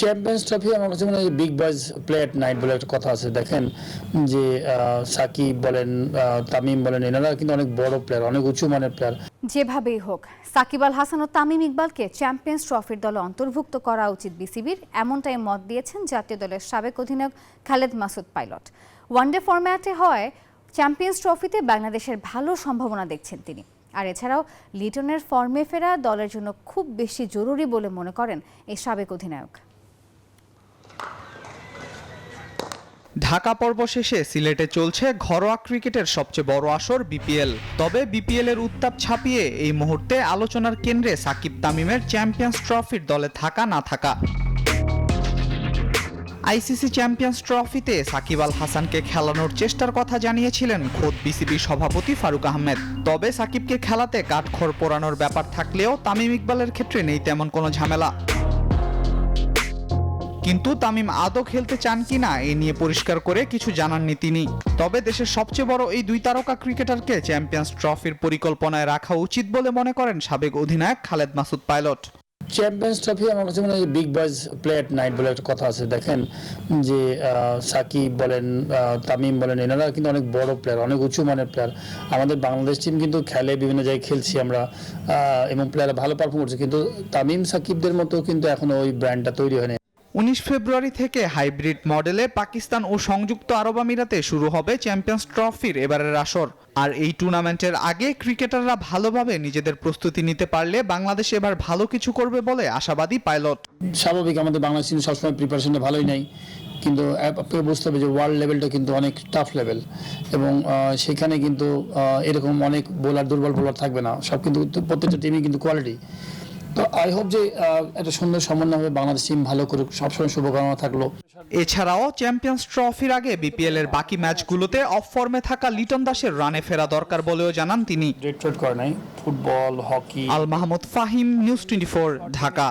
Champions trophy আমার কাছে মনে হয় big boys play at night বলে একটা কথা আছে। দেখেন যে সাকিব বলেন, তামিম বলেন, এনারা কিন্তু অনেক বড় প্লেয়ার, অনেক উঁচু মানের প্লেয়ার। যেভাবেই হোক সাকিব আল হাসান ও তামিম ইকবালকে চ্যাম্পিয়ন্স ট্রফির দলে অন্তর্ভুক্ত করা উচিত বিসিবির, এমনটাই মত দিয়েছেন জাতীয় দলের সাবেক অধিনায়ক খালেদ মাসুদ পাইলট। ওয়ানডে ফরম্যাটে হয় চ্যাম্পিয়ন্স ট্রফিতে বাংলাদেশের ভালো সম্ভাবনা দেখছেন তিনি। আর এছাড়াও লিটনের ফর্মে ফেরা দলের জন্য খুব বেশি জরুরি বলে মনে করেন এই সাবেক অধিনায়ক। ঢাকা পর্ব শেষে সিলেটে চলছে ঘরোয়া ক্রিকেটের সবচেয়ে বড় আসর বিপিএল। তবে বিপিএল এর উত্তাপ ছাপিয়ে এই মুহূর্তে আলোচনার কেন্দ্রে সাকিব তামিমের চ্যাম্পিয়ন্স ট্রফির দলে থাকা না থাকা। আইসিসি চ্যাম্পিয়ন্স ট্রফিতে সাকিব আল হাসানকে খেলানোর চেষ্টার কথা জানিয়েছিলেন খোদ বিসিবি সভাপতি ফারুক আহমেদ। তবে সাকিবকে খেলাতে কাঠখড় পোড়ানোর ব্যাপার থাকলেও তামিম ইকবালের ক্ষেত্রে নেই তেমন কোনো ঝামেলা। কিন্তু তামিম আদৌ খেলতে চান কিনা এ নিয়ে পরিষ্কার করে কিছু জানাননি তিনি। তবে দেশের সবচেয়ে বড় এই দুই তারকা ক্রিকেটারকে চ্যাম্পিয়ন্স ট্রফির পরিকল্পনায় রাখা উচিত বলে মনে করেন সাবেক অধিনায়ক Khaled Masud pilot. Champions trophy আমার কাছে মনে হয় big boys play at night বলে একটা কথা আছে। দেখেন যে সাকিব বলেন, তামিম বলেন, এনারা কিন্তু অনেক বড় প্লেয়ার, অনেক উঁচু মানের প্লেয়ার। আমাদের বাংলাদেশ টিম কিন্তু খেলে, বিভিন্ন জায়গায় খেলছি আমরা, এবং প্লেয়াররা ভালো পারফর্ম করছে, কিন্তু তামিম সাকিবদের মতো কিন্তু এখনো ওই ব্র্যান্ডটা তৈরি হয়নি। 19 ফেব্রুয়ারি থেকে হাইব্রিড মডেলে পাকিস্তান ও সংযুক্ত আরব আমিরাতে শুরু হবে চ্যাম্পিয়ন্স ট্রফির এবারের আসর। আর এই টুর্নামেন্টের আগে ক্রিকেটাররা ভালোভাবে নিজেদের প্রস্তুতি নিতে পারলে বাংলাদেশ এবার ভালো কিছু করবে বলে আশাবাদী পাইলট। স্বাভাবিক, আমাদের বাংলাদেশ কিন্তু সবসময় প্রিপারেশনটা ভালোই নেই, কিন্তু আপনাকে বুঝতে হবে যে ওয়ার্ল্ড লেভেলটা কিন্তু অনেক টাফ লেভেল, এবং সেখানে কিন্তু এরকম অনেক বোলার, দুর্বল বোলার থাকবে না, সব কিন্তু প্রত্যেকটা টিমই কিন্তু কোয়ালিটি। তো আই হোপ যে একটা সুন্দর সমন্বয় হবে, বাংলাদেশ টিম ভালো করুক, সবসময় শুভকামনা থাকলো। এছাড়াও চ্যাম্পিয়ন্স ট্রফির আগে বিপিএল এর বাকি ম্যাচগুলোতে অফ ফর্মে থাকা লিটন দাসের রানে ফেরা দরকার বলেও জানান তিনি। রেড করে নাই football, hockey. Al Mahmud Fahim, news 24, Dhaka.